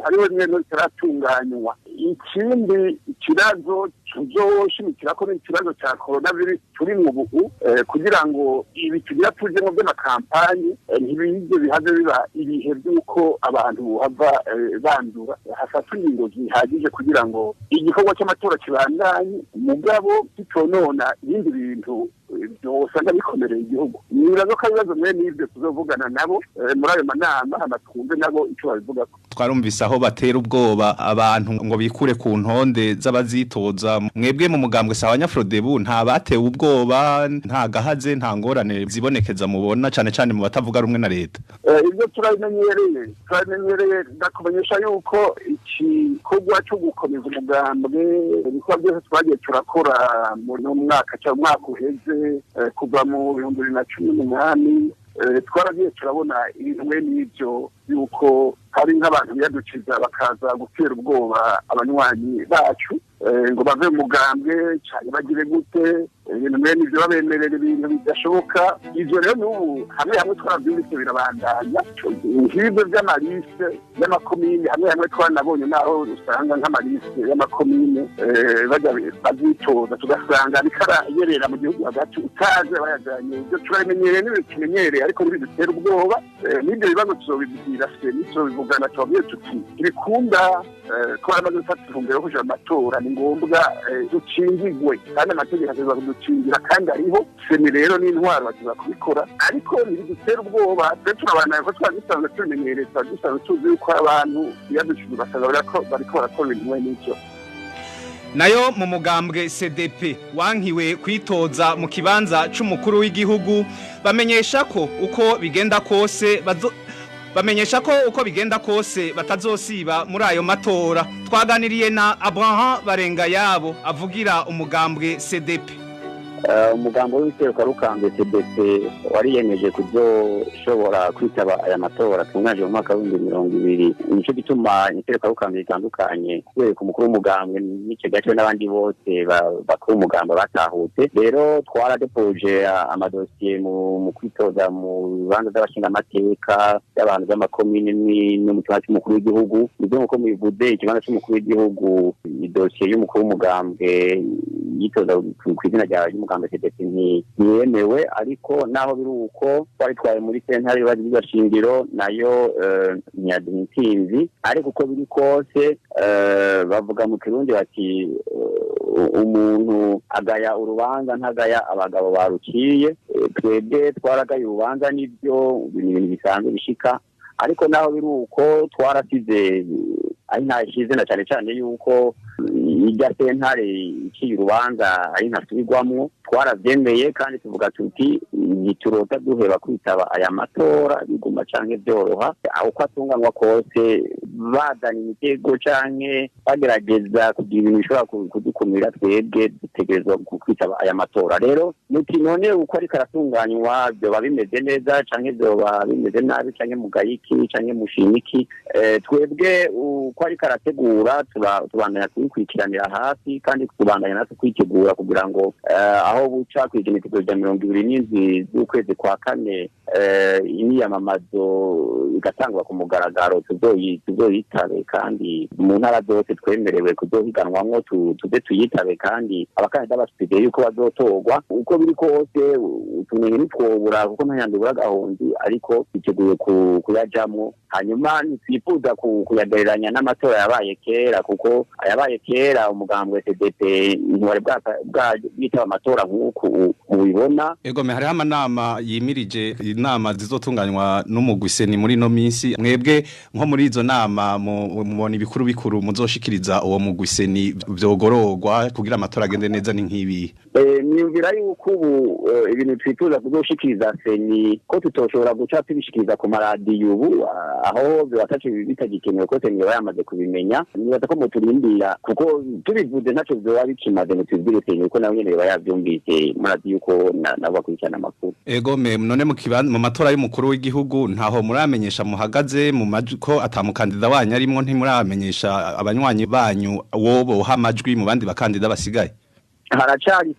Speaker 2: hariho bimwe bitaratunganywa. Ikindi kibazo tuzoshimikira ko n'ikibazo cya coronavirus turi mu bugu kugira ngo ibi tugira tujemo by'amakampani ntibige bihaze biba ibihe by'uko abantu bava bandura hafatwa ingingo zihagije kugira ngo igikorwa cy'amatora kibandanye mugabo kitonona ibindi bintu byosanga bikomereye igihugu. Nibaza ko ibibazo mwe n'ibyo tuzovugana nabo muri ayo manama amatwumve nabo icyo babivuga.
Speaker 21: Twarumvise aho batera ubwoba abantu ngo bikure ku ntonde z'abazitoza. Mwebwe mu mugambwe Sahwanya Frodebu nta batewe ubwoba nta gahaze nta ngorane zibonekeza mubona cyane cyane mu batavuga rumwe na leta.
Speaker 2: Ibyo turamenyereye ndakumenyesha yuko igikorwa cyo gukomeza umugambwe ibikorwa byose twagiye turakora mu mwaka cyangwa umwaka uheze kuva mu 2018 twaragiye turabona ibintu n'ibyo yuko hari nk'abantu biyadukiza bakaza gutera ubwoba abanywanyi bacu ngo bave mu mugambwe cyane bagire gute ibintu n'ibyo babemerera ibintu bidashoboka. Ivyo rero n'ubu hamwe twarabyumvise birabandanya nk'ibyo by'amaliste y'amakomine hamwe twanabonye naho usanga nk'amaliste y'amakomine bajya bazitoza tugasanga bikarayerera mu gihugu hagati utaze bayajanye. Ibyo turamenyereye n'ibintu tumenyereye ariko bidutera ubwoba n'ibyo bibazo tuzobibwira se nituzobivugana tubabwiye tuti ibikunda twaramaze gufata ifumbire yo kuja mu matora ni ngombwa dukingigwe kandi amategeko aza kudukingira kandi ariho seni rero n'intwaro baza kubikora ariko ntibidutera ubwoba turabana ko twagisanzwe tumenyereye twagisanzwe tuzi yuko abantu biyadukiza basanga bariko barakora ibintu n'icyo.
Speaker 21: Nayo mu mugambwe CDP wankiwe kwitoza mu kibanza c'umukuru w'igihugu bamenyesha ko uko bigenda kose batazosiba muri ayo matora. Twaganiriye na Abraham Barengayabo avugira umugambwe CDP.
Speaker 22: Umugambo w'itereka rukambye CDP wariyemeje kuzoshobora kwitaba aya matora tungaje mu mwaka wa 2020. Nico gituma itereka rukambye itandukanye ku mukuru w'umugambwe n'icyo gace n'abandi bose bakuru umugambwe batahutse. Rero twaradepoje amadosiye mu kwitoza mu bibanza by'abashinga amateka y'abantu b'amakomine n'umutumati mukuru w'igihugu. Ibyo nko mubivuze ikibanza cy'umukuru w'igihugu idosiye y'umukuru w'umugambwe yitoza ku izina rya umugambwe CDP ntiyemewe ariko naho biri uko twari muri sentare y'abashingiro nayo ntiyadintinzi ariko uko biri kose bavuga mu Kirundi bati umuntu agaya urubanza ntagaya abagabo baruciye. Twebwe twaragaye urubanza n'ibyo ibintu bisanzwe bishika ariko naho biri uko twarasize ari ntashize na cyane yuko irya sentare iciye urubanza ari ntasubirwamwo twaravyemeye kandi tuvuga tuti ntiturota duheba kwitaba aya matora biguma canke vyoroha aho ko atunganywa kose bazana imitego canke bagerageza kugira ibintu bishobora kudukumira twebwe dutegerezwa kwitaba aya matora rero muti none uko ariko aratunganywa vyoba bimeze neza canke vyoba bimeze nabi canke mugayiki canke mushimiki twebwe uko ariko arategura tubandanya kubikurikiranira hafi kandi tubandanya natwe kwitegura kugira ngo aho buca kwigenekerezo rya 27 z'ukwezi kwa kane imyiyamamazo igatangwa ku mugaragaro tuzoyitabe kandi mu ntara zose twemerewe kuzohiganwamwo tuze tuyitabe kandi abakandida basigaye yuko bazotorwa uko biri kose tumenye nitwobura kuko ntayandibura gahunzi ariko twiteguye kuyajamwo hanyuma ntitwifuza kuyagereranya n'amatora yabaye kera kuko ayabaye kera umugambwe SDP ntwari bwitaba amatora nk'uku mubibona
Speaker 21: egome hariho amanama yimirije inama zizotunganywa n'umugwiseni muri no minsi mwebwe nko muri izo nama mubona ibikuru bikuru muzoshikiriza uwo mugwiseni vyogororwa kugira amatora agende neza ni nk'ibi
Speaker 22: niyumvira yuko ubu ibintu twifuza kuzoshikiriza seni ko tutoshobora guca tubishikiriza ku maradiyo ubu aho bibataje bitagikenewe ko seni yamaze kubimenya nibaza ko muturindira kuko tubivuze ntaco vyoba bikimaze ngo tubwire seni ko nawe nyene yavyumvise maradiyo ko nabo kurikirana amakuru
Speaker 21: egome none mu matora y'umukuru w'igihugu ntaho muramenyesha muhagaze mu ko atamukandida wanyu arimwo ntimuramenyesha abanywanyi banyu wobo hamajwi mu bandi bakandida basigaye
Speaker 22: haracari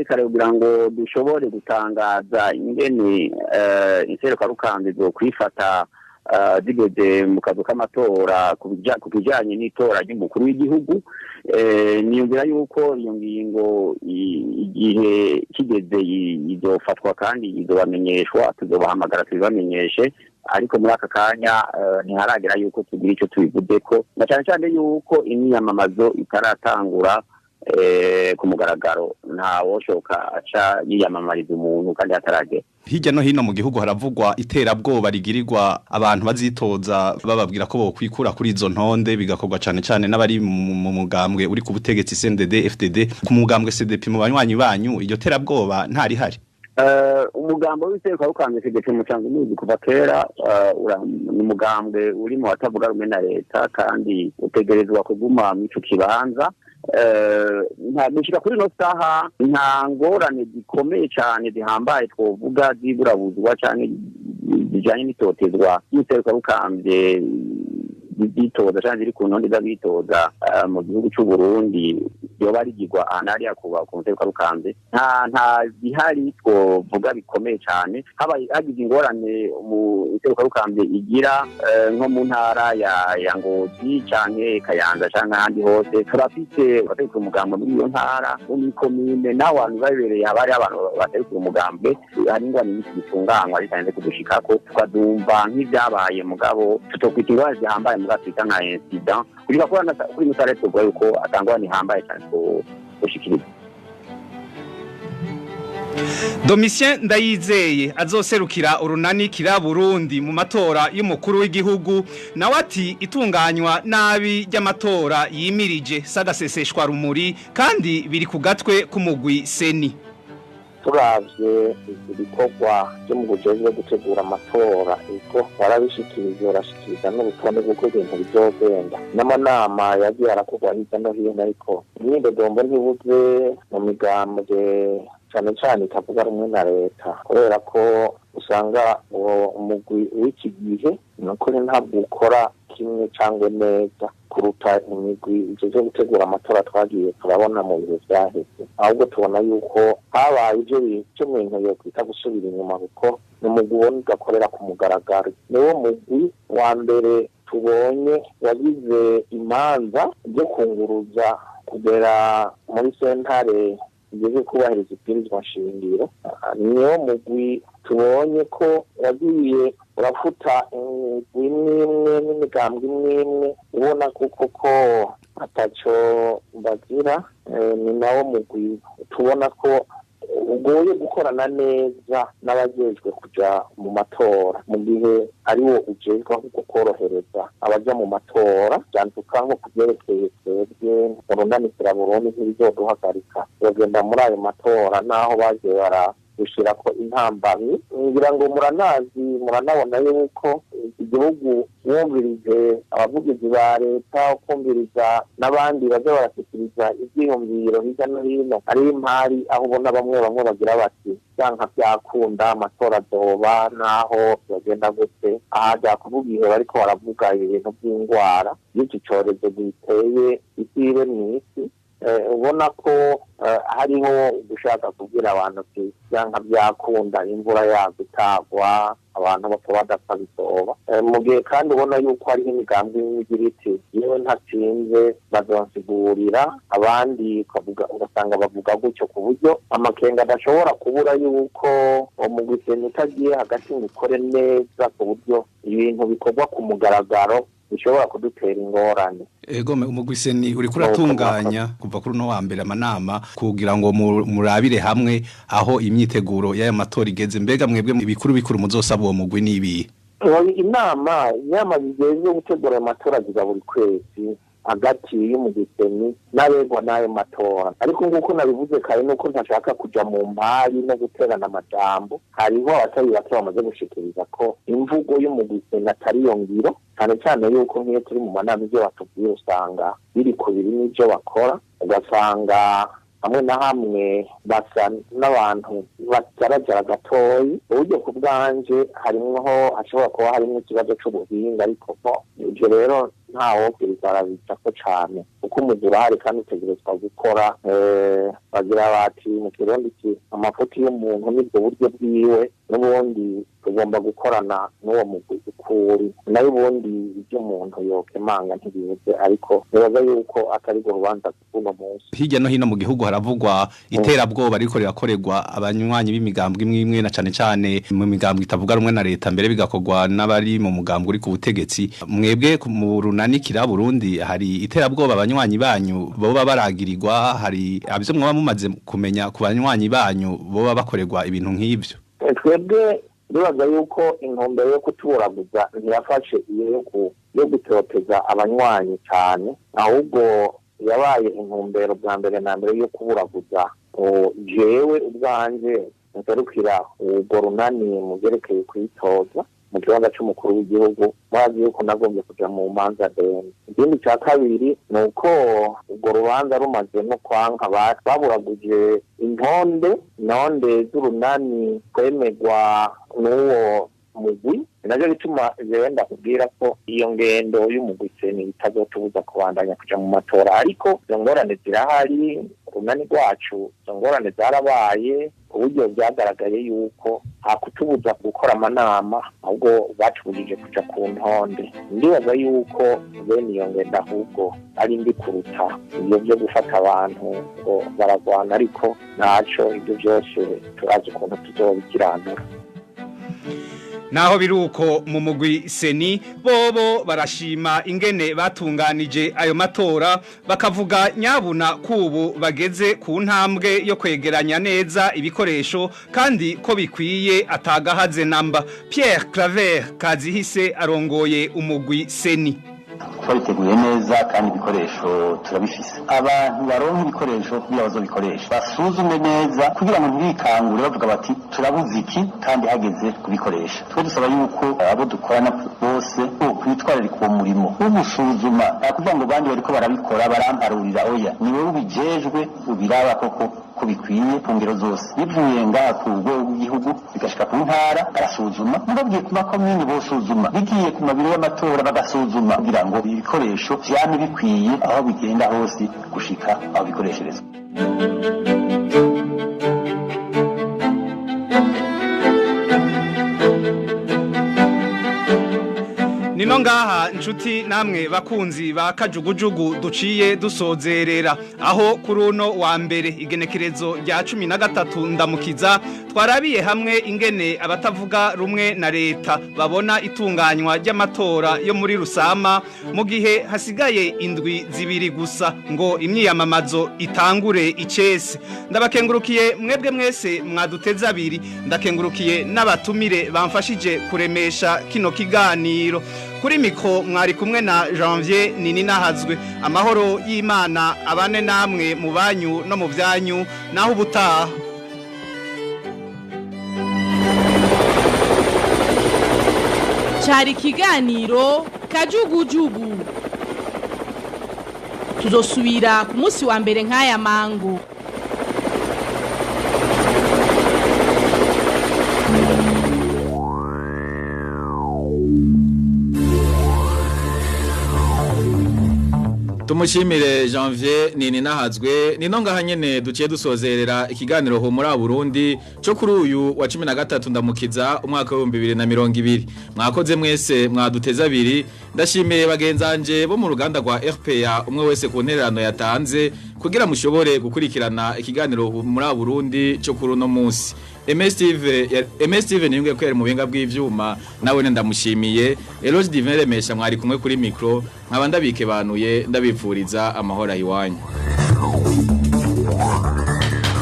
Speaker 22: kare kugira ngo dushobore gutangaza ingene inseruka rukambi zo kwifata zigeze mu kazu k'amatora ku kijanye n'itora ry'umukuru w'igihugu niyumvira yuko iyo ngingo igihe kigeze izofatwa kandi izobamenyeshwa tuzobahamagara tubibamenyeshe ariko muri aka kanya ntiharagera yuko tugira icyo tubivudeko na cyane cyane yuko imyiyamamazo itaratangura ku mugaragaro nta woshoka aca yiyamamariza umuntu kandi hataragera
Speaker 21: hirya no hino mu gihugu haravugwa iterabwoba rigirirwa abantu bazitoza bababwira ko bokwikura kuri izo ntonde bigakorwa cyane cyane n'abari mu mugambwe uri ku butegetsi CNDD FDD ku mugambwe CDP mu banywanyi banyu iryo terabwoba ntari hari
Speaker 22: umugambwe w'itereka rukambe CDP mu cyangwa muzi kuva kera ni umugambwe uri mu batavuga rumwe na leta kandi utegerezwa kuguma mu ico kibanza nta kuri no saha nta ngorane zikomeye cyane zihambaye twovuga ziburabuzwa cyane bijanye n'itotezwa y'itereka rukambe bitoza cyane iri ku ntonde z'abitoza mu gihugu cy'u Burundi yoba rigirwa anariya kuba ku nteko rukambe nta bihari twovuga bikomeye cyane hagize ingorane mu nteko rukambe igira nko mu ntara ya Ngozi canke Kayanza canke ahandi hose turafite bategeka umugambo muri iyo ntara muri komine n'abantu babereye abari abantu bategeka umugambo hari ingorane nyinshi zitunganywa ritanze kudushikako tukadumva nk'ibyabaye mugabo tutokwita ingorane zihambaye Afrika nka incident kuri bakora kuri musarete bwo yuko atangwa ni hambaye cyane ko ushikiriza
Speaker 21: Domitien Ndayizeye azoserukira urunani kira Burundi mu matora y'umukuru w'igihugu nawe ati itunganywa nabi ry'amatora yimirije sagaseseshwa rumuri kandi biri ku gatwe k'umugwi seni
Speaker 4: turavye ibikorwa byo mu bujejwe gutegura amatora iko barabishikiriza n'urutonde rw'uko ibintu bizogenda n'amanama yagiye arakorwa hirya no hino ariko imyidodombo ntibuze mu migambwe cyane cyane itavuga rumwe na leta kubera ko usanga uwo umugwi w'iki gihe nukuri ntabwo ukora kimwe cyangwa neza kuruta imigwi ije gutegura amatora twagiye turabona mu bihe byaheze ahubwo tubona yuko habaye ibyo cyo mwintu yo kwita gusubira inyuma kuko n'umugwi ubona ugakorera ku mugaragaro niwo mugwi wa mbere tubonye wagize imanza byo kunguruza kugera muri sentare igeze kubahiriza ibwirizwa nshingiro niwo mugwi tubonye ko wagiye urafuta imwe n'imigambwe imwe ubona kuko ataco bagira ni nawo mugwi tubona ko ugoye gukorana neza n'abajejwe kuja mu matora mu gihe ari wo ujejwe korohereza abaja mu matora byanduka nko kuvyerekeye twebwe urundanikira Burundi ntibizoduhagarika bagenda muri ayo matora naho baje gushira ko intambamyi ngira ngo muranabona yuko igihugu mwumvirije abavugizi ba leta ukumviriza n'abandi baje barashikiriza ivyiyumviro hirya no hino ari impari aho ubona bamwe bagira bati byanka byakunda amatora azoba naho bagenda gute aha kuvuga ihe bariko baravuga ibintu by'indwara y'iki cyorezo giteye isibe mw'isi ubona ko hariho gushaka kubwira abantu ati byanka byakunda imvura yagutagwa abantu bakaba badapfa bizoba mu gihe kandi ubona yuko hariho imigambi igira iti yewe ntatsinze bazonsigurira abandi ugasanga bavuga gutyo ku buryo amakenga adashobora kubura yuko umugwiseni utagiye hagati ngo ukore neza ku buryo ibintu bikorwa ku mugaragaro bishobora kudutera ingorane.
Speaker 21: Ego umugwiseni uri kuratunganya kuva kuri no wa mbere amanama kugira ngo murabire hamwe aho imyiteguro y'aya matora igeze mbega mwebwe bikuru muzosaba uwo mugwi nibi.
Speaker 4: Inama zigeze gutegura amatora ziga buri kwezi hagati y'umugwiseni n'abegwa n'ayo matora ariko nguko nabivuze kare nuko ntashaka kuja mu mpari no guterana amajambo hariho abatari bake bamaze gushikiriza ko imvugo y'umugwiseni atari yo ngiro cyane yuko nk'iyo turi mu manama ibyo batubwiye usanga biri ku biri n'ibyo bakora ugasanga hamwe na hamwe basa n'abantu bagaragara gatoyi uburyo ku bwanje hashobora kuba harimo ikibazo c'ubuhinga ariko ibyo rero ntawo kwizarabita ko cyane uko umuzura hari kandi utegerezwa gukora bagira bati mu kirundi amafuti y'umuntu nibwo buryo bwiwe n'ubundi tugomba gukorana n'uwo mugwi ukuri nayo ubundi ibyo umuntu yokemanga ntibibuze ariko nibaza yuko atari go rubanza kuno munsi
Speaker 21: hirya no hino mu gihugu haravugwa iterabwoba ariko rirakorerwa abanywanyi b'imigambwe imwe na cane mu migambwe itavuga rumwe na leta mbere bigakorwa n'abari mu mugambwe uri ku butegetsi mwebwe mu runanikira Burundi hari iterabwoba abanywanyi banyu boba baragirirwa hari abyo mwaba mumaze kumenya ku banywanyi banyu boba bakorerwa ibintu nk'ivyo
Speaker 4: twebwe bibaza yuko intumbero yo kutuburaguza ntiyafashe iyo yo gutoteza abanywanyi cyane ahubwo yabaye intumbero bwa mbere na mbere yo kuburaguza jewe ubwanje ntarukira ubwo runani mugerekeye kwitoza mu kibanza cy'umukuru w'igihugu mwazi yuko nagombye kuja mu manza ndende ikindi cya kabiri ni uko ubwo rubanza rumaze no kwanka baburaguje intonde z'urunani kwemegwa n'uwo mugwi navyo bituma yenda kubwira ko iyo ngendo y'umugwiseni itazotubuza kubandanya kuja mu matora ariko izo ngorane zirahari urunani rwacu izo ngorane zarabaye uburyo byagaragaye yuko hakutubuza gukora amanama ahubwo batubujije kuja ku ntonde ndibaza yuko bene iyo ngendo ahubwo ari mbi kuruta ibyo byo gufata abantu ngo baragwana ariko naco ibyo byose turazi ukuntu tuzobikiranura.
Speaker 21: Naho biruko mu mugwi seni bobo barashima ingene batunganije ayo matora bakavuga nyabuna kubu bageze ku ntambwe yo kwegeranya neza ibikoresho kandi ko bikwiye atagahaze namba. Pierre Claver Kazihise arongoye umugwi seni.
Speaker 5: Twiteguye neza kandi ibikoresho turabifise abantu baronka ibikoresho kugira bazobikoresha basuzume neza kugira ngo ntibikangure bavuga bati turabuze iki kandi hageze kubikoresha twe dusaba yuko abo dukorana bose kwitwarira ku murimo wo gusuzuma kuvuga ngo bandi bariko barabikora baramparurira oya ni wowe ubijejwe ubiraba koko ko bikwiye ku ngero zose bivuye ngaha ku rwego rw'igihugu bigashika ku ntara barasuzuma mubabwiye ku makomini bosuzuma bigiye ku mabiro y'amatora bagasuzuma kugira ngo ibikoresho vyame bikwiye aho bigenda hose gushika aho bikoresherezwa.
Speaker 21: Nino ngaha nshuti nshuti namwe bakunzi ba kajugujugu duciye dusozerera aho kuri uno wa mbere igenekerezo rya 13 ndamukiza twarabiye hamwe ingene abatavuga rumwe na leta babona itunganywa ry'amatora yo muri Rusama mu gihe hasigaye indwi zibiri gusa ngo imyiyamamazo itangure icese. Ndabakengurukiye mwebwe mwese mwaduteze abiri, ndakengurukiye n'abatumire bamfashije kuremesha kino kiganiro. Kuri mikro mwari kumwe na Janvier Nininahazwe. Amahoro y'Imana abane namwe mu banyu no mu byanyu naho ubutaha.
Speaker 1: Cyari kiganiro kajugujugu. Tuzosubira ku munsi wa mbere nk'aya mango.
Speaker 3: Tumushimire Janvier Nininahazwe ninonga nyene duciye dusozerera ikiganiro ho muri Burundi cyo kuri uyu wa 13 ndamukiza umwaka wa 2020. Mwakoze mwese mwaduteza abiri, ndashimiye bagenzanje bo mu ruganda rwa RPA umwe wese ku ntererano yatanze kugira mushobore gukurikirana ikiganiro muri Burundi cyo kuri no munsi. MSTV niyunge kwera mu binga bw'ivyuma nawe ndamushimiye. Eloge Divin remesha mwari kumwe kuri micro nkaba ndabike banuye ndabipfuriza amahoro ahiwanyu.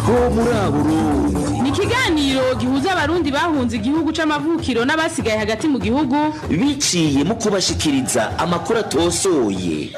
Speaker 6: Ho muri Burundi
Speaker 1: ni kiganiro gihuza abarundi bahunze igihugu c'amavukiro n'abasigaye hagati mu gihugu
Speaker 6: biciye mu kubashikiriza amakuru atosoye.